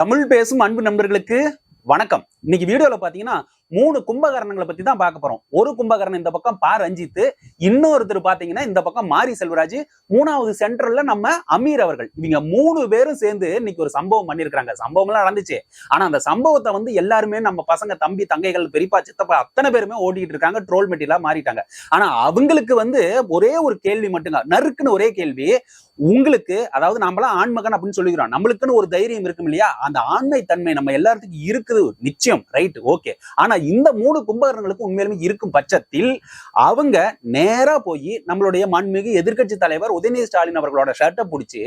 தமிழ் பேசும் அன்பு நண்பர்களுக்கு வணக்கம். இன்னைக்கு வீடியோல பாத்தீங்கன்னா 3 கும்பகர்ணங்களை பத்தி தான் பார்க்க போறோம். ஒரு கும்பகர்ணன் இந்த பக்கம் பா ரஞ்சித், இன்னொருத்தர் பாத்தீங்கன்னா இந்த பக்கம் மாரி செல்வராஜ், மூணாவது சென்ட்ரல்ல நம்ம அமீர் அவர்கள். இவங்க 3 பேரும் சேர்ந்து இன்னைக்கு ஒரு சம்பவம் பண்ணிருக்காங்க. சம்பவம் எல்லாம் நடந்துச்சு. ஆனா அந்த சம்பவத்தை வந்து எல்லாருமே நம்ம பசங்க, தம்பி, தங்கைகள், பெரியப்பா, சித்தப்பா அத்தனை பேருமே ஓடிட்டு இருக்காங்க. ட்ரோல் மெட்டீரியலா மாறிட்டாங்க. ஆனா அவங்களுக்கு வந்து ஒரே ஒரு கேள்வி மட்டுங்க, நறுக்குன்னு ஒரே கேள்வி. உங்களுக்கு, அதாவது நம்மளாம் ஆண்மகன் அப்படின்னு சொல்லிக்கிறோம், நம்மளுக்குன்னு ஒரு தைரியம் இருக்கும் இல்லையா? அந்த ஆண்மை தன்மை நம்ம எல்லாத்துக்கும் இருக்குது, நிச்சயம், ரைட், ஓகே. ஆனா இந்த 3 கும்பகர்ணங்களுக்கு உண்மையிலுமே இருக்கும் பட்சத்தில் அவங்க நேரா போய் நம்மளுடைய மாண்புமிகு எதிர்க்கட்சி தலைவர் உதயநிதி ஸ்டாலின் அவர்களோட ஷர்ட்டை பிடிச்சி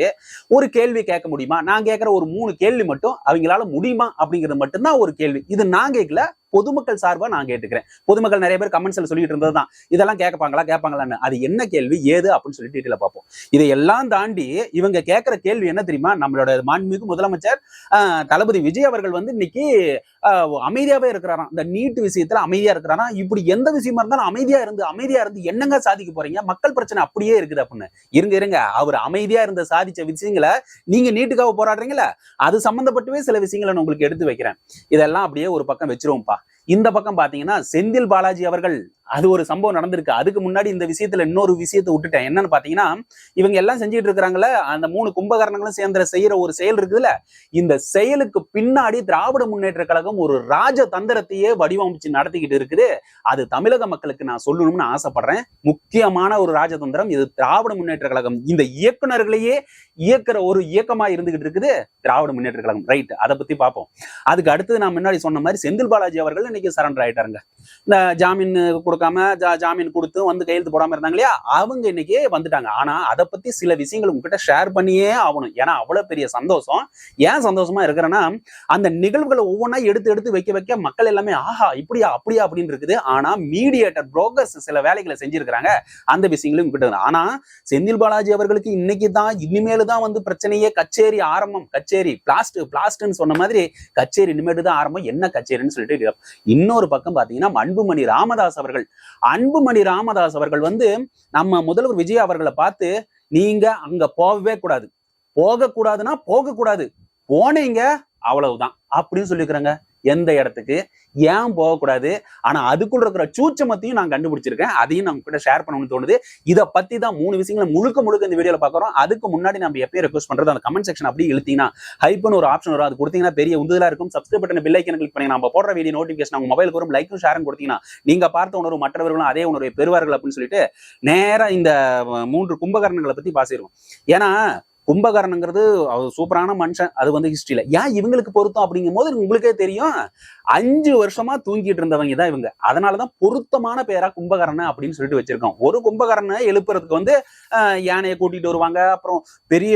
ஒரு கேள்வி கேட்க முடியுமா? நான் கேட்கிற ஒரு 3 கேள்வி மட்டும் அவங்களால முடியுமா அப்படிங்கிறது மட்டும்தான் ஒரு கேள்வி. இது நான் கேட்கல, பொதுமக்கள் சார்பா நான் கேட்டுக்கிறேன். பொதுமக்கள் நிறைய பேர் கமெண்ட்ஸ்ல சொல்லிட்டு இருந்ததுதான், இதெல்லாம் கேட்பாங்களான்னு. அது என்ன கேள்வி ஏது அப்படின்னு சொல்லி டீட்டெயிலா பார்ப்போம். இதையெல்லாம் தாண்டி இவங்க கேட்கிற கேள்வி என்ன தெரியுமா? நம்மளோட மாண்புமிகு முதலமைச்சர் தளபதி விஜய் அவர்கள் வந்து இன்னைக்கு அமைதியாவே இருக்கிறாராம். இந்த நீட் விஷயத்துல அமைதியா இருக்கிறாராம். இப்படி எந்த விஷயமா இருந்தாலும் அமைதியா இருந்து என்னங்க சாதிக்க போறீங்க? மக்கள் பிரச்சனை அப்படியே இருக்குது அப்படின்னு. இருங்க, அவர் அமைதியா இருந்த சாதிச்ச விஷயங்களை நீங்க நீட்டுக்காக போராடுறீங்களா? அது சம்பந்தப்பட்டவே சில விஷயங்களை நான் உங்களுக்கு எடுத்து வைக்கிறேன். இதெல்லாம் அப்படியே ஒரு பக்கம் வச்சிருவோம்ப்பா. இந்த பக்கம் பாத்தீங்கன்னா செந்தில் பாலாஜி அவர்கள், அது ஒரு சம்பவம் நடந்திருக்கு. அதுக்கு முன்னாடி இந்த விஷயத்துல இன்னொரு விஷயத்தை விட்டுட்டேன். என்னன்னு பாத்தீங்கன்னா, இவங்க எல்லாம் செஞ்சுட்டு இருக்கிறாங்கல்ல, அந்த 3 கும்பகர்ணங்களும் சேர்ந்து செய்யற ஒரு செயல் இருக்குதுல்ல, இந்த செயலுக்கு பின்னாடி திராவிட முன்னேற்ற கழகம் ஒரு ராஜ தந்திரத்தையே வடிவமைச்சு நடத்திக்கிட்டு இருக்குது. அது தமிழக மக்களுக்கு நான் சொல்லணும்னு ஆசைப்படுறேன். முக்கியமான ஒரு ராஜதந்திரம் இது. திராவிட முன்னேற்ற கழகம் இந்த இயக்குநர்களையே இயக்குற ஒரு இயக்கமா இருந்துகிட்டு இருக்குது திராவிட முன்னேற்ற கழகம், ரைட். அதை பத்தி பார்ப்போம். அதுக்கு அடுத்தது நான் முன்னாடி சொன்ன மாதிரி செந்தில் பாலாஜி அவர்கள் இன்னைக்கு சரண்டர் ஆயிட்டாருங்க. இந்த ஜாமீன் கொடுக்காம ஜாமீன் கொடுத்து வந்து கையெழுத்து போடாம இருந்தாங்க இல்லையா, அவங்க இன்னைக்கு வந்துட்டாங்க. ஆனா அதை பத்தி சில விஷயங்கள் உங்ககிட்ட ஷேர் பண்ணியே ஆகணும். ஏன்னா அவ்வளவு பெரிய சந்தோஷம். ஏன் சந்தோஷமா இருக்கிறேன்னா, அந்த நிகழ்வுகளை ஒவ்வொன்றா எடுத்து வைக்க மக்கள் எல்லாமே ஆஹா இப்படியா அப்படியா அப்படின்னு இருக்குது. ஆனா மீடியேட்டர் புரோக்கர்ஸ் சில வேலைகளை செஞ்சிருக்கிறாங்க. அந்த விஷயங்களும் உங்ககிட்ட. ஆனா செந்தில் பாலாஜி அவர்களுக்கு இன்னைக்கு தான், இனிமேல் தான் வந்து பிரச்சனையே. கச்சேரி ஆரம்பம், கச்சேரி பிளாஸ்ட்னு சொன்ன மாதிரி கச்சேரி இனிமேட்டு தான் ஆரம்பம். என்ன கச்சேரின்னு சொல்லிட்டு இன்னொரு பக்கம் பாத்தீங்கன்னா அன்புமணி ராமதாஸ் அவர்கள் வந்து நம்ம முதல்வர் விஜய் அவர்களை பார்த்து, நீங்க அங்க போகவே கூடாது, போகக்கூடாது, போனீங்க அவ்வளவுதான் அப்படின்னு சொல்லிக்கிறாங்க. எந்த இடத்துக்கு, ஏன் போகக்கூடாது? ஆனா அதுக்குள்ள இருக்கிற சூட்சமத்தையும் நான் கண்டுபிடிச்சிருக்கேன். அதையும் நம்ம கிட்ட ஷேர் பண்ணணும்னு தோணுது. இதை பத்தி தான் 3 விஷயங்களை முழுக்க இந்த வீடியோல பாக்குறோம். அதுக்கு முன்னாடி நம்ம எப்பயும் ரெக்வஸ்ட் பண்றது, அந்த கமெண்ட் செக்ஷன் அப்படியே இழுத்தீங்கன்னா ஹைப்னு ஒரு ஆப்ஷன் வரும். அது கொடுத்தீங்கன்னா பெரிய உந்துதலா இருக்கும். Subscribe button bell icon click பண்ணி நம்ம போடுற வீடியோ நோட்டிபிகேஷன் உங்க மொபைலுக்கு வரும். லைக்கும் ஷேரும் கொடுத்தீங்கன்னா நீங்க பார்த்த உணர்வு மற்றவர்களும் அதே உணர்வை பெறுவார்கள் அப்படின்னு சொல்லிட்டு நேரா இந்த 3 கும்பகர்ணங்களை பத்தி பாசிடுவோம். ஏன்னா கும்பகர்ணங்கிறது சூப்பரான மனுஷன். அது வந்து ஹிஸ்டரியில ஏன் இவங்களுக்கு பொருத்தம் அப்படிங்கும் போது உங்களுக்கே தெரியும். 5 வருஷமா தூங்கிட்டு இருந்தவங்க தான் இவங்க. அதனாலதான் பொருத்தமான பேரா கும்பகர்ணன் அப்படின்னு சொல்லிட்டு வச்சிருக்கோம். ஒரு கும்பகர்ணனை எழுப்புறதுக்கு வந்து யானையை கூட்டிட்டு வருவாங்க. அப்புறம்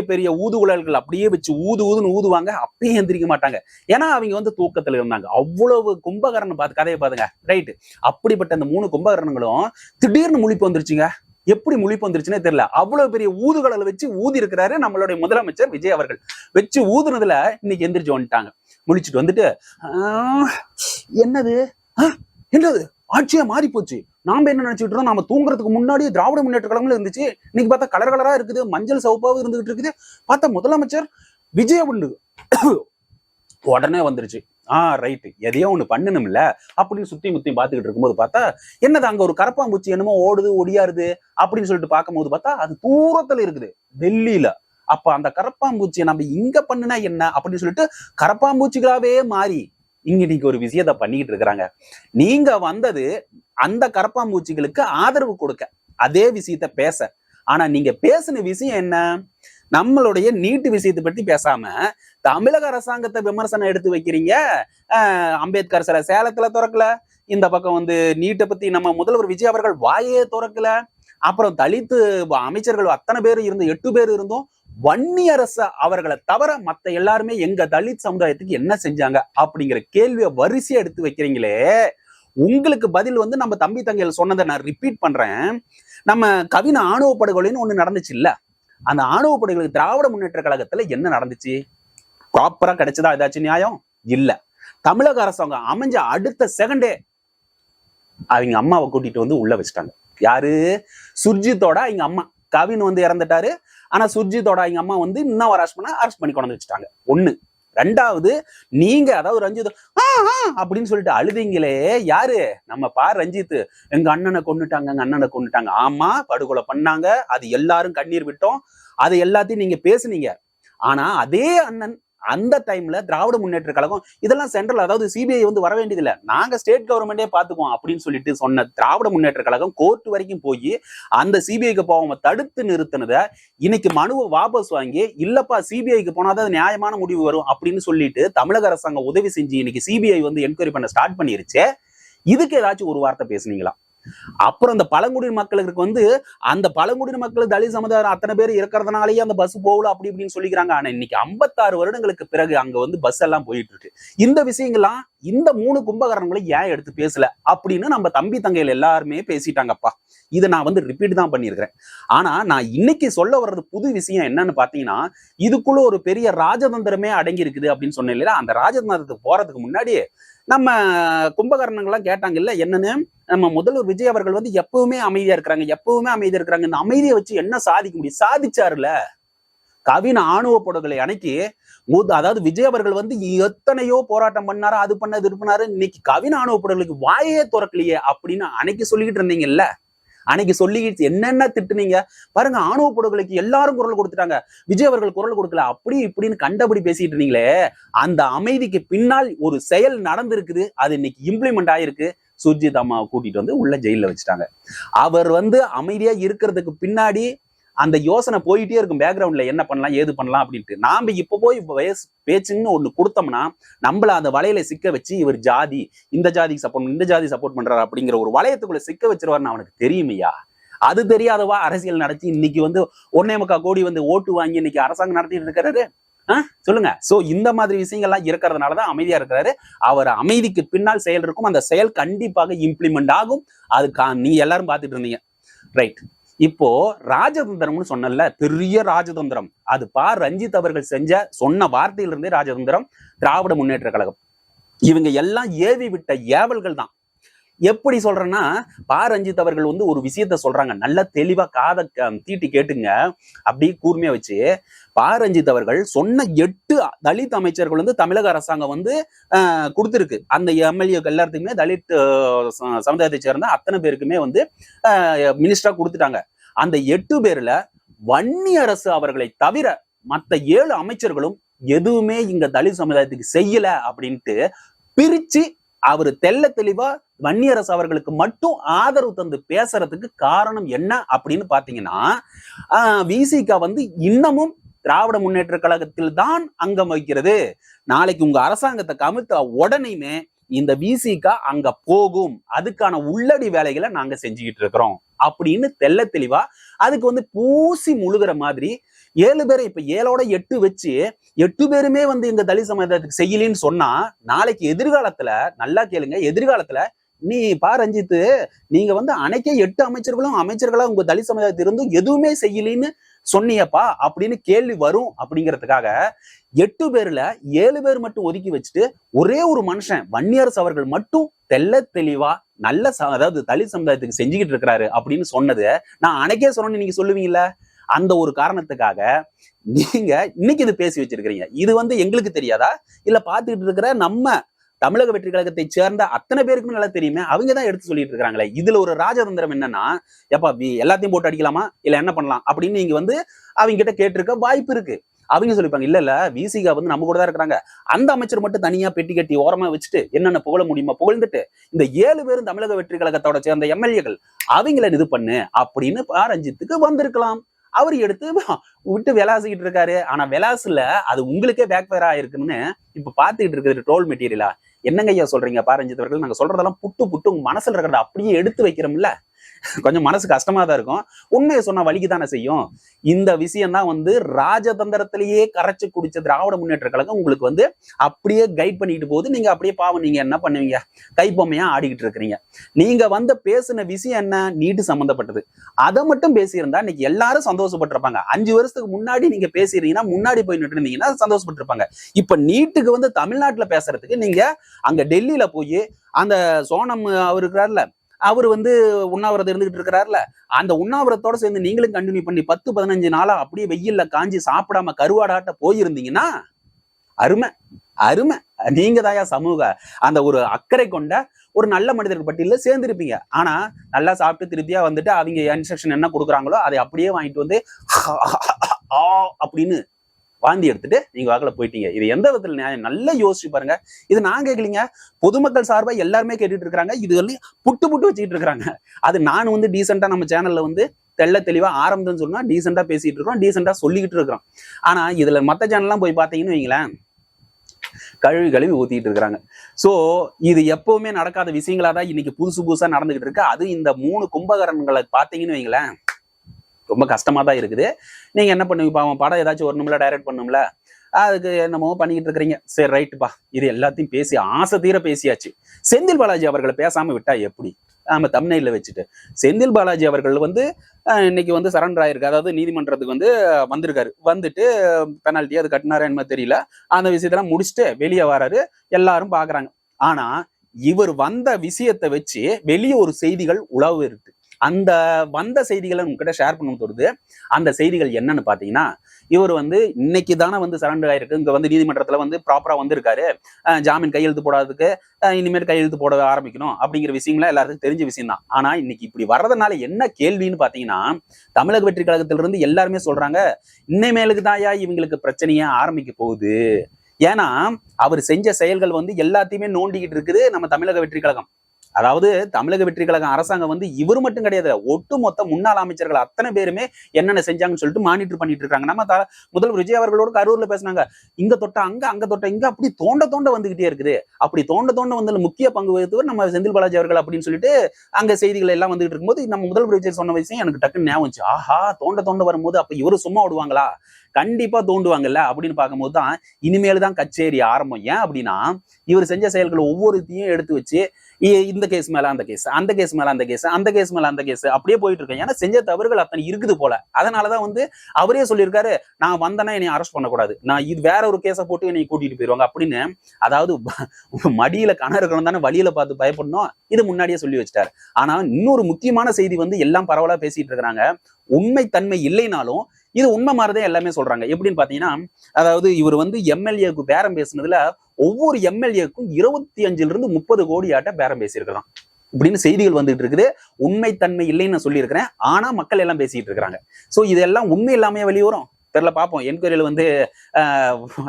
பெரிய ஊதுகுழல்கள் அப்படியே வச்சு ஊதுன்னு ஊதுவாங்க. அப்பயும் எந்திரிக்க மாட்டாங்க. ஏன்னா அவங்க வந்து தூக்கத்துல இருந்தாங்க. அவ்வளவு கும்பகர்ணன் பார்த்து கதையை பாருங்க, ரைட்டு. அப்படிப்பட்ட அந்த 3 கும்பகர்ணங்களும் திடீர்னு முழிப்பு வந்துருச்சுங்க. எப்படி முழிப்பு வந்துருச்சுன்னே தெரியல. அவ்வளவு பெரிய ஊதுகளை வச்சு ஊதி இருக்கிறாரு நம்மளுடைய முதலமைச்சர் விஜய் அவர்கள். வச்சு ஊதுனதுல இன்னைக்கு எந்திரிச்சு வந்துட்டாங்க. முழிச்சுட்டு வந்துட்டு, என்னது ஆட்சியா மாறி போச்சு. நாம என்ன நினைச்சுட்டு இருந்தோம், நாம தூங்குறதுக்கு முன்னாடி திராவிட முன்னேற்ற கழகம்ல இருந்துச்சு. இன்னைக்கு பார்த்தா கலரா இருக்குது, மஞ்சள் சவுப்பாவும் இருந்துகிட்டு இருக்குது. பார்த்தா முதலமைச்சர் விஜய் உண்டு உடனே வந்துருச்சு. ரைட்டு, எதையோ ஒண்ணு பண்ணணும்ல அப்படின்னு சுத்தி முத்தி பாத்துக்கிட்டு இருக்கும்போது பார்த்தா என்னது, அங்க ஒரு கரப்பாம்பூச்சி என்னமோ ஓடுது ஒடியாருது அப்படின்னு சொல்லிட்டு பார்க்கும்போது பார்த்தா அது தூரத்துல இருக்குது, டெல்லியில. அப்ப அந்த கரப்பாம்பூச்சியை நம்ம இங்க பண்ணுனா என்ன அப்படின்னு சொல்லிட்டு கரப்பாம்பூச்சிகளாவே மாறி இங்க இன்னைக்கு ஒரு விஷயத்த பண்ணிக்கிட்டு இருக்கிறாங்க. நீங்க வந்தது அந்த கரப்பாம்பூச்சிகளுக்கு ஆதரவு கொடுக்க, அதே விஷயத்த பேச. ஆனா நீங்க பேசின விஷயம் என்ன? நம்மளுடைய நீட்டு விஷயத்தை பத்தி பேசாம தமிழக அரசாங்கத்தை விமர்சனம் எடுத்து வைக்கிறீங்க. அம்பேத்கர் சில சேலத்துல திறக்கல. இந்த பக்கம் வந்து நீட்டை பத்தி நம்ம முதல்வர் விஜய் அவர்கள் வாயே திறக்கல. அப்புறம் தலித்து அமைச்சர்கள் அத்தனை பேர் இருந்து 8 பேர் இருந்தோம். வன்னியரசு அவர்களை தவிர மத்த எல்லாருமே எங்க தலித் சமுதாயத்துக்கு என்ன செஞ்சாங்க அப்படிங்கிற கேள்வியை வரிசையா எடுத்து வைக்கிறீங்களே. உங்களுக்கு பதில் வந்து நம்ம தம்பி தங்கைகள் சொன்னதை நான் ரிப்பீட் பண்றேன். நம்ம கவின ஆணவ படுகொலைன்னு ஒண்ணு நடந்துச்சு இல்ல, அந்த ஆணவ படுகொலை திராவிட முன்னேற்ற கழகத்துல என்ன நடந்துச்சு? ப்ராப்பரா கிடைச்சதா ஏதாச்சும் நியாயம்? இல்ல. தமிழக அரசாங்கம் அமைஞ்ச அடுத்த செகண்டே அவங்க அம்மாவை கூட்டிட்டு வந்து உள்ள வச்சுட்டாங்க. யாரு? சுர்ஜித்தோட அவங்க அம்மா. கவின் வந்து இறந்துட்டாரு. ஆனா சுர்ஜித்தோட அவங்க அம்மா வந்து இன்னும் அரெஸ்ட் பண்ணி கொண்டு வச்சுட்டாங்க. ஒண்ணு. ரெண்டாவது, நீங்க அதாவது ரஞ்சித் அப்படின்னு சொல்லிட்டு அழுதிங்களே யாரு? நம்ம ரஞ்சித் எங்க அண்ணனை கொன்னுட்டாங்க. ஆமா, படுகொலை பண்ணாங்க. அது எல்லாரும் கண்ணீர் விட்டோம். அது எல்லாத்தையும் நீங்க பேசுனீங்க. ஆனா அதே அண்ணன் அந்த டைம்ல திராவிட முன்னேற்ற கழகம் இதெல்லாம் சென்ட்ரல், அதாவது சிபிஐ வர வேண்டியதில்லை, நாங்க ஸ்டேட் கவர்மெண்டே பாத்துக்குவோம் அப்படின்னு சொல்லிட்டு சொன்ன திராவிட முன்னேற்ற கழகம் கோர்ட் வரைக்கும் போய் அந்த சிபிஐக்கு போகாம தடுத்து நிறுத்தினத இன்னைக்கு மனுவை வாபஸ் வாங்கி, இல்லப்பா சிபிஐக்கு போனாதான் நியாயமான முடிவு வரும் அப்படின்னு சொல்லிட்டு தமிழக அரசாங்கம் உதவி செஞ்சு இன்னைக்கு சிபிஐ என்கொயரி பண்ண ஸ்டார்ட் பண்ணிருச்சு. இதுக்கு ஏதாச்சும் ஒரு வார்த்தை பேசுனீங்களா? அப்புறம் அந்த பழங்குடியின மக்களுக்கு அந்த பழங்குடியின மக்கள் தலித் சமுதாயம் அத்தனை பேர் இருக்கிறதுனாலயே அந்த பஸ் போகல அப்படி இப்படின்னு சொல்லிக்கிறாங்க. ஆனா இன்னைக்கு 56 வருடங்களுக்கு பிறகு அங்க பஸ் எல்லாம் போயிட்டு இருக்கு. இந்த விஷயங்கள்லாம் இந்த 3 கும்பகரணங்களை ஏன் எடுத்து பேசல அப்படின்னு நம்ம தம்பி தங்கைகள் எல்லாருமே பேசிட்டாங்கப்பா. இதை நான் ரிப்பீட் தான் பண்ணியிருக்கிறேன். ஆனா நான் இன்னைக்கு சொல்ல வர்றது புது விஷயம் என்னன்னு பாத்தீங்கன்னா, இதுக்குள்ள ஒரு பெரிய ராஜதந்திரமே அடங்கி இருக்குது அப்படின்னு சொன்னேன் இல்லையா? அந்த ராஜதந்திரத்துக்கு போறதுக்கு முன்னாடி நம்ம கும்பகரணங்கள்லாம் கேட்டாங்க இல்ல, என்னன்னு நம்ம முதல்வர் விஜய் அவர்கள் எப்பவுமே அமைதியா இருக்கிறாங்க. இந்த அமைதியை வச்சு என்ன சாதிக்க முடியும்? சாதிச்சாருல. கவின் ஆணவ படுகொலை அன்னைக்கு அதாவது விஜய் அவர்கள் எத்தனையோ போராட்டம் பண்ணாரு, அது பண்ணாரு, இது பண்ணாரு. இன்னைக்கு கவின் ஆணவ படுகொலைக்கு வாயே திறக்கலையே அப்படின்னு அன்னைக்கு சொல்லிக்கிட்டு இருந்தீங்கல்ல. அன்னைக்கு சொல்லிக்கிட்டு என்னென்ன திட்டுனீங்க பாருங்க. ஆணவ படுகொலைக்கு எல்லாரும் குரல் கொடுத்துட்டாங்க, விஜய் அவர்கள் குரல் கொடுக்கல, அப்படி இப்படின்னு கண்டபடி பேசிட்டு இருந்தீங்களே. அந்த அமைதிக்கு பின்னால் ஒரு செயல் நடந்திருக்குது. அது இன்னைக்கு இம்ப்ளிமெண்ட் ஆயிருக்கு. சுர்ஜித் அம்மாவை கூட்டிட்டு உள்ள ஜெயில வச்சுட்டாங்க. அவர் அமைதியா இருக்கிறதுக்கு பின்னாடி அந்த யோசனை போயிட்டே இருக்கும் பேக்ரவுண்ட்ல, என்ன பண்ணலாம் ஏது பண்ணலாம் அப்படின்ட்டு. நாம இப்ப போய் பேச்சுன்னு ஒண்ணு கொடுத்தோம்னா நம்மள அந்த வலையில சிக்க வச்சு, இவர் ஜாதி, இந்த ஜாதிக்கு சப்போர்ட், இந்த ஜாதி சப்போர்ட் பண்றாரு அப்படிங்கிற ஒரு வளையத்துக்குள்ள சிக்க வச்சிருவாருன்னு அவனுக்கு தெரியுமையா? அது தெரியாதவா அரசியல் நடத்தி இன்னைக்கு 1.25 கோடி ஓட்டு வாங்கி இன்னைக்கு அரசாங்கம் நடத்திட்டு இருக்காரு. சொல்லுங்க. சோ இந்த மாதிரி விஷயங்கள்லாம் இருக்கிறதுனாலதான் அமைதியா இருக்கிறாரு. அவர் அமைதிக்கு பின்னால் செயல் இருக்கும். அந்த செயல் கண்டிப்பாக இம்ப்ளிமெண்ட் ஆகும். அது நீங்க எல்லாரும் பாத்துட்டு இருந்தீங்க, ரைட்? இப்போ ராஜதந்திரம்னு சொன்னல, பெரிய ராஜதந்திரம். அது ரஞ்சித் அவர்கள் சொன்ன வார்த்தையிலிருந்தே ராஜதந்திரம். திராவிட முன்னேற்ற கழகம் இவங்க எல்லாம் ஏவி விட்ட ஏவல்கள் தான். எப்படி சொல்றேன்னா, ரஞ்சித் அவர்கள் ஒரு விஷயத்த சொல்றாங்க, நல்ல தெளிவா காதை தீட்டி கேட்டுங்க, அப்படி கூர்மையா வச்சு. ரஞ்சித் அவர்கள் சொன்ன 8 தலித் அமைச்சர்கள் தமிழக அரசாங்கம் கொடுத்திருக்கு. அந்த எம்எல்ஏ எல்லாத்துக்குமே தலித் சமுதாயத்தை சேர்ந்த அத்தனை பேருக்குமே மினிஸ்டரா கொடுத்துட்டாங்க. அந்த 8 பேர்ல வன்னி அரசு அவர்களை தவிர மற்ற 7 அமைச்சர்களும் எதுவுமே இங்க தலித் சமுதாயத்துக்கு செய்யல அப்படின்ட்டு பிரிச்சு அவரு தெளிவா வன்னியரசு அவர்களுக்கு மட்டும் ஆதரவு தந்து பேசுறதுக்கு காரணம் என்ன அப்படின்னு பாத்தீங்கன்னா, விசிக இன்னமும் திராவிட முன்னேற்ற கழகத்தில் தான் அங்கம் வகிக்கிறது. நாளைக்கு உங்க அரசாங்கத்தை கமிழ்த்த உடனேயுமே இந்த விசிக அங்க போகும். அதுக்கான உள்ளடி வேலைகளை நாங்க செஞ்சுக்கிட்டு இருக்கிறோம் அப்படின்னு தெளிவா அதுக்கு பூசி முழுகிற மாதிரி 7 பேரை இப்ப 7ஓட 8 வச்சு 8 பேருமே எங்க தலித் சமுதாயத்துக்கு செய்யலன்னு சொன்னா, நாளைக்கு எதிர்காலத்துல நல்லா கேளுங்க, எதிர்காலத்துல நீ ரஞ்சித், நீங்க அன்னைக்கே 8 அமைச்சர்களா உங்க தலித் சமுதாயத்திலிருந்து எதுவுமே செய்யலன்னு சொன்னியப்பா அப்படின்னு கேள்வி வரும். அப்படிங்கிறதுக்காக 8 பேர்ல 7 பேர் மட்டும் ஒதுக்கி வச்சுட்டு ஒரே ஒரு மனுஷன் வன்னியரசு அவர்கள் மட்டும் தெளிவா நல்ல அதாவது தலித் சமுதாயத்துக்கு செஞ்சுக்கிட்டு இருக்கிறாரு அப்படின்னு சொன்னது நான் அன்னைக்கே சொன்னேன்னு நீங்க சொல்லுவீங்கல்ல. அந்த ஒரு காரணத்துக்காக நீங்க இன்னைக்கு இது பேசி வச்சிருக்கிறீங்க. இது எங்களுக்கு தெரியாதா? இல்ல பாத்துக்கிட்டு இருக்கிற நம்ம தமிழக வெற்றி கழகத்தை சேர்ந்த அத்தனை பேருக்குமே நல்லா தெரியுமே, அவங்கதான் எடுத்து சொல்லிட்டு இருக்காங்களே. இதுல ஒரு ராஜதந்திரம் என்னன்னா, எப்பா எல்லாத்தையும் போட்டு அடிக்கலாமா இல்ல என்ன பண்ணலாம் அப்படின்னு நீங்க அவங்க கிட்ட கேட்டிருக்க வாய்ப்பு இருக்கு. அவங்க சொல்லிப்பாங்க, இல்ல விசிகா நம்ம கூட தான் இருக்கிறாங்க, அந்த அமைச்சர் மட்டும் தனியா பெட்டி கட்டி ஓரமா வச்சுட்டு என்னென்ன புகழ முடியுமா புகழ்ந்துட்டு இந்த 7 பேரும் தமிழக வெற்றி கழகத்தோட சேர்ந்த எம்எல்ஏக்கள் அவங்கள இது பண்ணு அப்படின்னு ரஞ்சித்துக்கு வந்திருக்கலாம். அவர் எடுத்து விட்டு விளாசிக்கிட்டு இருக்காரு. ஆனா விளாசுல அது உங்களுக்கே பேக் ஃபயர் ஆயிருக்குன்னு இப்ப பாத்துக்கிட்டு இருக்கிறது ட்ரோல் மெட்டீரியலா. என்னங்க ஐயா சொல்றீங்க ரஞ்சித் அவர்கள்? நாங்க சொல்றதெல்லாம் புட்டு உங்க மனசுல இருக்கிறத அப்படியே எடுத்து வைக்கிறோம்ல, கொஞ்சம் மனசு கஷ்டமா தான் இருக்கும். உண்மையை சொன்னா வலிக்குதானே செய்யும். இந்த விஷயம் தான் ராஜதந்திரத்திலேயே கரைச்சு குடிச்ச திராவிட முன்னேற்ற கழகம் உங்களுக்கு அப்படியே கைட் பண்ணிட்டு போகுது. நீங்க அப்படியே பாவம், நீங்க என்ன பண்ணுவீங்க? கைப்பொம்மையா ஆடிக்கிட்டு இருக்கிறீங்க. நீங்க பேசின விஷயம் என்ன? நீட்டு சம்பந்தப்பட்டது. அதை மட்டும் பேசியிருந்தா இன்னைக்கு எல்லாரும் சந்தோஷப்பட்டிருப்பாங்க. 5 வருஷத்துக்கு முன்னாடி நீங்க பேசிருந்தீங்கன்னா, முன்னாடி போய் நின்று இருந்தீங்கன்னா சந்தோஷப்பட்டிருப்பாங்க. இப்ப நீட்டுக்கு தமிழ்நாட்டுல பேசுறதுக்கு நீங்க அங்க டெல்லியில போய் அந்த சோனம் அவர் இருக்கிறார்ல, அவர் உண்ணாவிரதம் இருந்துகிட்டு இருக்கிறாருல, அந்த உண்ணாவிரத்தோட சேர்ந்து நீங்களும் கண்டினியூ பண்ணி 10-15 நாளா அப்படியே வெயில்ல காஞ்சி சாப்பிடாம கருவாடாட்ட போயிருந்தீங்கன்னா அருமை அருமை. நீங்க தாயா சமூக அந்த ஒரு அக்கறை கொண்ட ஒரு நல்ல மனிதர்கள் பட்டியல சேர்ந்திருப்பீங்க. ஆனா நல்லா சாப்பிட்டு திருப்தியா வந்துட்டு அவங்க இன்ஸ்ட்ரக்ஷன் என்ன கொடுக்குறாங்களோ அதை அப்படியே வாங்கிட்டு வந்து அப்படின்னு வாந்தி எடுத்துட்டு நீங்க வாக்குல போயிட்டீங்க. இது எந்த விதத்துல நியாயம்? நல்லா யோசிச்சு பாருங்க. இது நான் கேட்கலீங்க, பொதுமக்கள் சார்பா எல்லாருமே கேட்டுட்டு இருக்காங்க. இது வந்து புட்டு புட்டு வச்சுக்கிட்டு இருக்காங்க. அது நான் வந்து டீசெண்டா நம்ம சேனல்ல வந்து தெள்ள தெளிவா ஆரம்பம்னு சொன்னா டீசெண்டா பேசிட்டு இருக்கோம், டீசெண்டா சொல்லிக்கிட்டு இருக்கிறோம். ஆனா இதுல மத்த சேனல்லாம் போய் பாத்தீங்கன்னு வைங்களேன், கழுவி கழுவி ஊத்திட்டு இருக்கிறாங்க. சோ இது எப்பவுமே நடக்காத விஷயங்களா தான் இன்னைக்கு புதுசு புதுசா நடந்துகிட்டு இருக்கு. அது இந்த 3 கும்பகரன்களை பாத்தீங்கன்னு வைங்களேன், ரொம்ப கஷ்டமா தான் இருக்குது. நீங்க என்ன பண்ணுவீங்க? பாவம், படம் ஏதாச்சும் ஒரு நிமிடம் டைரக்ட் பண்ணும்ல, அதுக்கு என்னமோ பண்ணிக்கிட்டு இருக்கிறீங்க. சரி ரைட்டுப்பா, இது எல்லாத்தையும் பேசி ஆசை தீர பேசியாச்சு. செந்தில் பாலாஜி அவர்களை பேசாம விட்டா எப்படி? நம்ம தமிழ்நாட்டில் வச்சுட்டு செந்தில் பாலாஜி அவர்கள் வந்து இன்னைக்கு வந்து சரண்டர் ஆயிருக்கு. அதாவது நீதிமன்றத்துக்கு வந்து வந்திருக்காரு. வந்துட்டு பெனால்ட்டி அது கட்டினாரு என்ன தெரியல. அந்த விஷயத்தெல்லாம் முடிச்சுட்டு வெளியே வராரு, எல்லாரும் பாக்குறாங்க. ஆனா இவர் வந்த விஷயத்தை வச்சு வெளியே ஒரு செய்திகள் உழவு இருக்கு. அந்த வந்த செய்திகளை உங்ககிட்ட ஷேர் பண்ண தோணுது. அந்த செய்திகள் என்னன்னு பாத்தீங்கன்னா, இவர் வந்து இன்னைக்கு தானே வந்து சரண்டர் ஆயிருக்கு. இங்க வந்து நீதிமன்றத்துல வந்து ப்ராப்பரா வந்திருக்காரு. ஜாமீன் கையெழுத்து போடாததுக்கு இனிமேல் கையெழுத்து போட ஆரம்பிக்கணும் அப்படிங்கிற விஷயங்களா எல்லாருக்கும் தெரிஞ்ச விஷயம் தான். ஆனா இன்னைக்கு இப்படி வர்றதுனால என்ன கேள்வின்னு பாத்தீங்கன்னா, தமிழக வெற்றி கழகத்திலிருந்து எல்லாருமே சொல்றாங்க, இன்னைமேலுக்கு தாயா இவங்களுக்கு பிரச்சனையே ஆரம்பிக்க போகுது. ஏன்னா அவர் செஞ்ச செயல்கள் வந்து எல்லாத்தையுமே நோண்டிக்கிட்டு இருக்குது நம்ம தமிழக வெற்றி கழகம். அதாவது தமிழக வெற்றி கழகம் அரசாங்கம் வந்து இவர் மட்டும் கிடையாது, ஒட்டுமொத்த முன்னாள் அமைச்சர்கள் அத்தனை பேருமே என்னென்ன செஞ்சாங்கன்னு சொல்லிட்டு மானிட்டர் பண்ணிட்டு இருக்காங்க. நம்ம முதல்வர் விஜய் அவர்களோட கரூர்ல பேசினாங்க, இங்க தொட்ட அங்க, அங்க தொட்ட இங்க, அப்படி தோண்ட தோண்ட வந்துகிட்டே இருக்குது. அப்படி தோண்ட தோண்ட வந்து முக்கிய பங்கு வகித்தவர் நம்ம செந்தில் பாலாஜி அவர்கள் அப்படின்னு சொல்லிட்டு அங்க செய்திகள் எல்லாம் வந்துட்டு இருக்கும்போது நம்ம முதல்வர் விஜய் சொன்ன விஷயம் எனக்கு டக்குன்னு ஞாபகம் வந்துச்சு. ஆஹா, தோண்ட தோண்ட வரும்போது அப்ப இவரு சும்மா விடுவாங்களா? கண்டிப்பா தோண்டுவாங்கல்ல அப்படின்னு பார்க்கும்போது தான் இனிமேல் தான் கச்சேரி ஆரம்பம். ஏன் அப்படின்னா, இவர் செஞ்ச செயல்கள் ஒவ்வொருத்தையும் எடுத்து வச்சு இந்த கேஸ் மேல அந்த கேஸ், அந்த கேஸ் மேல அந்த கேஸ், அந்த கேஸ் மேல அந்த கேஸ் அப்படியே போயிட்டு இருக்கேன். ஏன்னா செஞ்ச தவறுகள் அத்தனை இருக்குது போல. அதனாலதான் வந்து அவரே சொல்லியிருக்காரு, நான் வந்தேன்னா என்னை அரெஸ்ட் பண்ணக்கூடாது, நான் இது வேற ஒரு கேஸை போட்டு என்னை கூட்டிட்டு போயிருவாங்க அப்படின்னு. அதாவது மடியில கணம் இருக்கணும் தானே வழியில பார்த்து பயப்படணும், இது முன்னாடியே சொல்லி வச்சிட்டாரு. ஆனா இன்னொரு முக்கியமான செய்தி வந்து எல்லாம் பரவலா பேசிட்டு இருக்கிறாங்க. உண்மை தன்மை இல்லைனாலும் இது உண்மை மாதிரிதான் எல்லாமே சொல்றாங்க. எப்படின்னு பாத்தீங்கன்னா, அதாவது இவர் வந்து எம்எல்ஏக்கு பேரம் பேசுனதுல ஒவ்வொரு எம்எல்ஏக்கும் 25-30 கோடி ஆட்ட பேரம் பேசியிருக்கிறான் இப்படின்னு செய்திகள் வந்துட்டு இருக்குது. உண்மைத்தன்மை இல்லைன்னு சொல்லியிருக்கிறேன், ஆனா மக்கள் எல்லாம் பேசிட்டு இருக்கிறாங்க. சோ இதெல்லாம் உண்மை இல்லாம வெளிவரும் தெரியல, பார்ப்போம். என்கொயரியில வந்து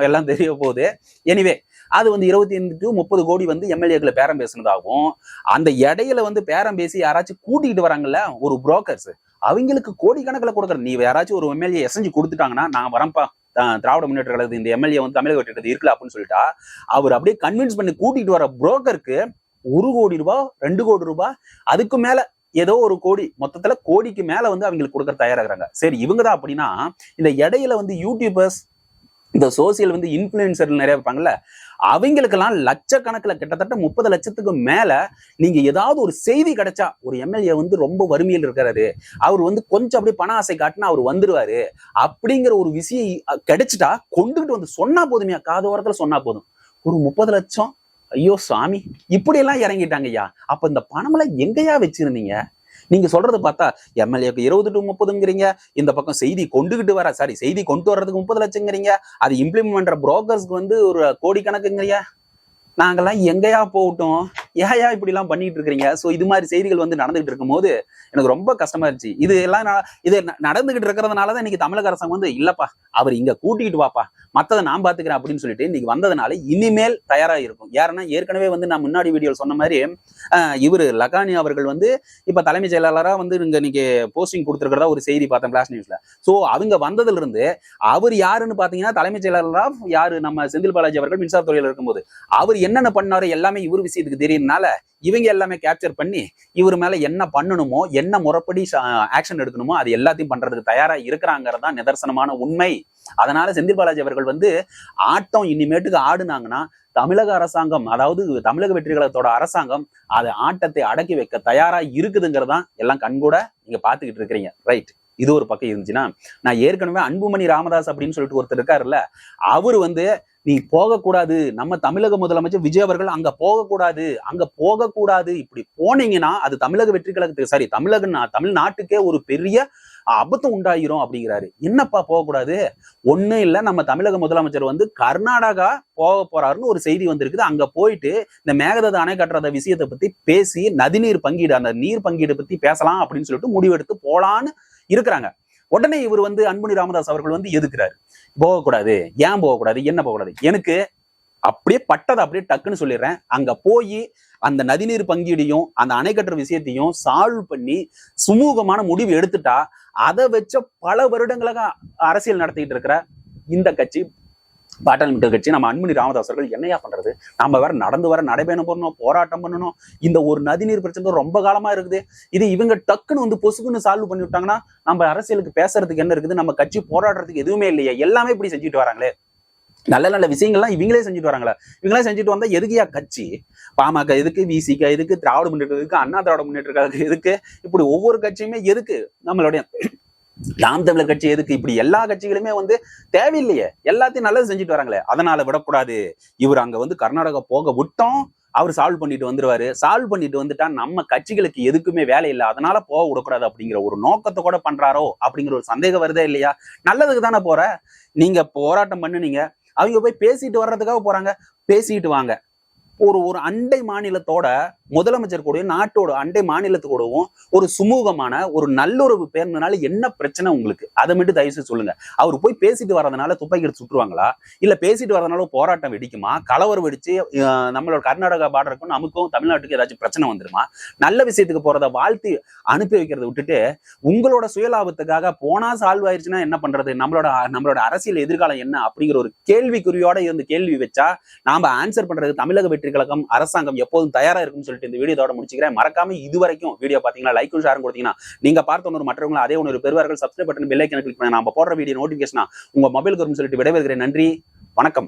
எல்லாம் தெரிய போகுது. எனிவே அது வந்து 25-30 கோடி வந்து எம்எல்ஏக்களை பேரம் பேசுனதாகவும், அந்த இடையில வந்து பேரம் பேசி யாராச்சும் கூட்டிகிட்டு வராங்கல்ல ஒரு புரோக்கர்ஸ், அவங்களுக்கு கோடி கணக்கில் கொடுக்குற. நீ யாராச்சும் ஒரு எம்எல்ஏ எசைஞ்சு கொடுத்துட்டாங்கன்னா, நான் வரப்பா திராவிட முன்னேற்ற கழகத்துக்கு இந்த எம்எல்ஏ வந்து தமிழக வெற்றி இருக்குல்ல அப்படின்னு சொல்லிட்டா, அவர் அப்படியே கன்வின்ஸ் பண்ணி கூட்டிட்டு வர புரோக்கருக்கு 1 கோடி ரூபாய், 2 கோடி ரூபாய், அதுக்கு மேல ஏதோ ஒரு கோடி, மொத்தத்துல கோடிக்கு மேல வந்து அவங்களுக்கு கொடுக்க தயாராகிறாங்க. சரி, இவங்க தான் அப்படின்னா, இந்த இடையில வந்து யூடியூபர்ஸ், இந்த சோசியல் வந்து இன்ஃபுளுசர் நிறைய இருப்பாங்கல்ல, அவங்களுக்கெல்லாம் லட்சக்கணக்கில் கிட்டத்தட்ட 30 லட்சத்துக்கு மேல நீங்க ஏதாவது ஒரு செய்தி கிடைச்சா, ஒரு எம்எல்ஏ வந்து ரொம்ப வறுமையில் இருக்கிறாரு, அவர் வந்து கொஞ்சம் அப்படியே பண ஆசை காட்டினா அவர் வந்துருவாரு அப்படிங்கிற ஒரு விஷயம் கிடைச்சிட்டா கொண்டுகிட்டு வந்து சொன்னா போதுமையா, காது ஓரத்துல சொன்னா போதும், ஒரு 30 லட்சம், ஐயோ சாமி, இப்படி எல்லாம் இறங்கிட்டாங்க ஐயா. அப்ப இந்த பணமெல்லாம் எங்கயா வச்சிருந்தீங்க? நீங்க சொல்றதை பார்த்தா எம்எல்ஏக்கு 20-30ங்கிறீங்க, இந்த பக்கம் செய்தி கொண்டுகிட்டு வர, செய்தி கொண்டு வர்றதுக்கு 30 லட்சங்கிறீங்க, அது இம்ப்ளிமெண்ட் பண்ற புரோக்கர்ஸ்க்கு வந்து ஒரு கோடி கணக்குங்கிறீங்க. நாங்கெல்லாம் எங்கயா போகட்டும், ஏயா இப்படி எல்லாம் பண்ணிட்டு இருக்கிறீங்க? சோ இது மாதிரி செய்திகள் வந்து நடந்துகிட்டு இருக்கும் போது எனக்கு ரொம்ப கஷ்டமா இருந்துச்சு. இது எல்லாம் நடந்துகிட்டு இருக்கிறதுனாலதான் இன்னைக்கு தமிழக அரசாங்கம் வந்து, இல்லப்பா அவர் இங்க கூட்டிகிட்டு வாப்பா, மத்ததை நான் பாத்துக்கிறேன் அப்படின்னு சொல்லிட்டு இன்னைக்கு வந்ததுனால இனிமேல் தயாரா இருக்கும். யாருன்னா, ஏற்கனவே வந்து நான் முன்னாடி வீடியோ சொன்ன மாதிரி இவரு லகானி அவர்கள் வந்து இப்ப தலைமைச் செயலாளரா வந்து இங்க இன்னைக்கு போஸ்டிங் கொடுத்திருக்கிறதா ஒரு செய்தி பார்த்தேன் பிளாஸ் நியூஸ்ல. சோ அவங்க வந்ததுல இருந்து அவர் யாருன்னு பாத்தீங்கன்னா, தலைமைச் செயலாளரா யாரு, நம்ம செந்தில் பாலாஜி அவர்கள் மின்சாரத்துறையில இருக்கும்போது அவர் என்னென்ன பண்ணாரு எல்லாமே இவர் விஷயத்துக்கு தெரியறதுனால இவங்க எல்லாமே கேப்சர் பண்ணி இவர் மேல என்ன பண்ணணுமோ, என்ன முறைப்படி ஆக்ஷன் எடுக்கணுமோ அது எல்லாத்தையும் பண்றதுக்கு தயாரா இருக்கிறாங்கிறது தான் நிதர்சனமான உண்மை. அதனால செந்தில் பாலாஜி அவர்கள் வந்து ஆட்டம் இனிமேட்டுக்கு ஆடுனாங்கன்னா, தமிழக அரசாங்கம், அதாவது தமிழக வெற்றி கழகத்தோட அரசாங்கம் அது ஆட்டத்தை அடக்கி வைக்க தயாரா இருக்குதுங்கிறதான் எல்லாம் கண்கூட நீங்க பாத்துக்கிட்டு இருக்கிறீங்க. ரைட், இது ஒரு பக்கம் இருந்துச்சுன்னா, நான் ஏற்கனவே அன்புமணி ராமதாஸ் அப்படின்னு சொல்லிட்டு ஒருத்தர் இருக்காருல்ல, அவரு வந்து நீ போகக்கூடாது, நம்ம தமிழக முதலமைச்சர் விஜய் அவர்கள் அங்க போகக்கூடாது, இப்படி போனீங்கன்னா அது தமிழக வெற்றி கழகத்துக்கு தமிழ்நாட்டுக்கே ஒரு பெரிய அபத்தம் உண்டாயிரும் அப்படிங்கிறாரு. என்னப்பா போகக்கூடாது? ஒண்ணும் இல்ல, நம்ம தமிழக முதலமைச்சர் வந்து கர்நாடகா போக போறாருன்னு ஒரு செய்தி வந்திருக்குது. அங்க போயிட்டு இந்த மேகதாது அணை கட்டுறத விஷயத்தை பத்தி பேசி நதிநீர் பங்கீடு, அந்த நீர் பங்கீடு பத்தி பேசலாம் அப்படின்னு சொல்லிட்டு முடிவெடுத்து போலான்னு இருக்கிறாங்க. உடனே இவர் வந்து அன்புமணி ராமதாஸ் அவர்கள் வந்து எதுக்குறாரு, போகக்கூடாது, ஏன் போகக்கூடாது, என்ன போகக்கூடாது? எனக்கு அப்படியே பட்டதை அப்படியே டக்குன்னு சொல்லிடுறேன். அங்க போய் அந்த நதிநீர் பங்கீடையும் அந்த அணை கட்டுற விஷயத்தையும் சால்வ் பண்ணி சுமூகமான முடிவு எடுத்துட்டா அதை வச்ச பல வருடங்களாக அரசியல் நடத்திட்டு இருக்கிற இந்த கட்சி, பாட்டாளி மக்கள் கட்சி, நம்ம அன்புமணி ராமதாஸ் அவர்கள் என்னையா பண்றது? நம்ம வேற நடந்து வர நடைபயணம் பண்ணணும், போராட்டம் பண்ணணும். இந்த ஒரு நதிநீர் பிரச்சனை ரொம்ப காலமா இருக்குது. இது இவங்க டக்குன்னு வந்து பொசுக்குன்னு சால்வ் பண்ணி விட்டாங்கன்னா நம்ம அரசியலுக்கு பேசுறதுக்கு என்ன இருக்குது? நம்ம கட்சி போராடுறதுக்கு எதுவுமே இல்லையா? எல்லாமே இப்படி செஞ்சுட்டு வராங்களே. நல்ல நல்ல விஷயங்கள்லாம் இவங்களே செஞ்சுட்டு வராங்களா? இவங்களே செஞ்சுட்டு வந்தா எதுக்குயா கட்சி? பாமக எதுக்கு, விசிக எதுக்கு, திராவிட முன்னேற்ற எதுக்கு, அண்ணா திராவிட முன்னேற்ற எதுக்கு, இப்படி ஒவ்வொரு கட்சியுமே எதுக்கு, நம்மளுடைய நாம் தமிழர் கட்சி எதுக்கு, இப்படி எல்லா கட்சிகளுமே வந்து தேவையில்லையே, எல்லாத்தையும் நல்லது செஞ்சுட்டு வராங்களே. அதனால விடக்கூடாது. இவர் அங்க வந்து கர்நாடகா போக விட்டோம், அவர் சால்வ் பண்ணிட்டு வந்துருவாரு. சால்வ் பண்ணிட்டு வந்துட்டா நம்ம கட்சிகளுக்கு எதுக்குமே வேலை இல்லை, அதனால போக விடக்கூடாது அப்படிங்கிற ஒரு நோக்கத்தை கூட பண்றாரோ அப்படிங்கிற ஒரு சந்தேகம் வருதே இல்லையா? நல்லதுக்கு தானே போற. நீங்க போராட்டம் பண்ணுனீங்க, அவங்க போய் பேசிட்டு வர்றதுக்காக போறாங்க, பேசிட்டு வாங்க. ஒரு ஒரு அண்டை மாநிலத்தோட முதலமைச்சர் கூட, நாட்டோட அண்டை மாநிலத்தோடவும் ஒரு சுமூகமான ஒரு நல்லுறவு பேர்னால என்ன பிரச்சனை உங்களுக்கு? அதை மட்டும் தயவுசெய்து சொல்லுங்க. அவர் போய் பேசிட்டு வர்றதுனால துப்பாக்கி எடுத்து சுட்டுருவாங்களா? இல்ல பேசிட்டு வர்றதுனால போராட்டம் வெடிக்குமா? கலவரம் வெடிச்சு நம்மளோட கர்நாடகா பார்டருக்கும் நமக்கும் தமிழ்நாட்டுக்கு ஏதாச்சும் பிரச்சனை வந்துருமா? நல்ல விஷயத்துக்கு போறத வாழ்த்தி அனுப்பி வைக்கிறத விட்டுட்டு உங்களோட சுயலாபத்துக்காக போனா சால்வ் ஆயிடுச்சுன்னா என்ன பண்றது? நம்மளோட அரசியல் எதிர்காலம் என்ன அப்படிங்கிற ஒரு கேள்விக்குறியோட இருந்து கேள்வி வச்சா நாம ஆன்சர் பண்றது தமிழக வெற்றி கழகம் அரசாங்கம் எப்போதும் தயாரா இருக்கும்னு சொல்லிட்டு இந்த வீடியோ இதோட முடிச்சுக்கிறேன். மறக்காம இதுவரைக்கும் வீடியோ பாத்தீங்கன்னா லைக்கும் ஷேரும் கொடுத்தீங்கன்னா நீங்க பார்த்த ஒன்று மற்றவங்க அதே ஒன்று பெறுவார்கள். சப்ஸ்கிரைப் பட்டன் பெல் ஐக்கனை கிளிக் பண்ணி நம்ம போடுற வீடியோ நோட்டிபிகேஷனா உங்க மொபைலுக்கு வரும்னு சொல்லிட்டு விடைபெறுகிறேன். நன்றி, வணக்கம்.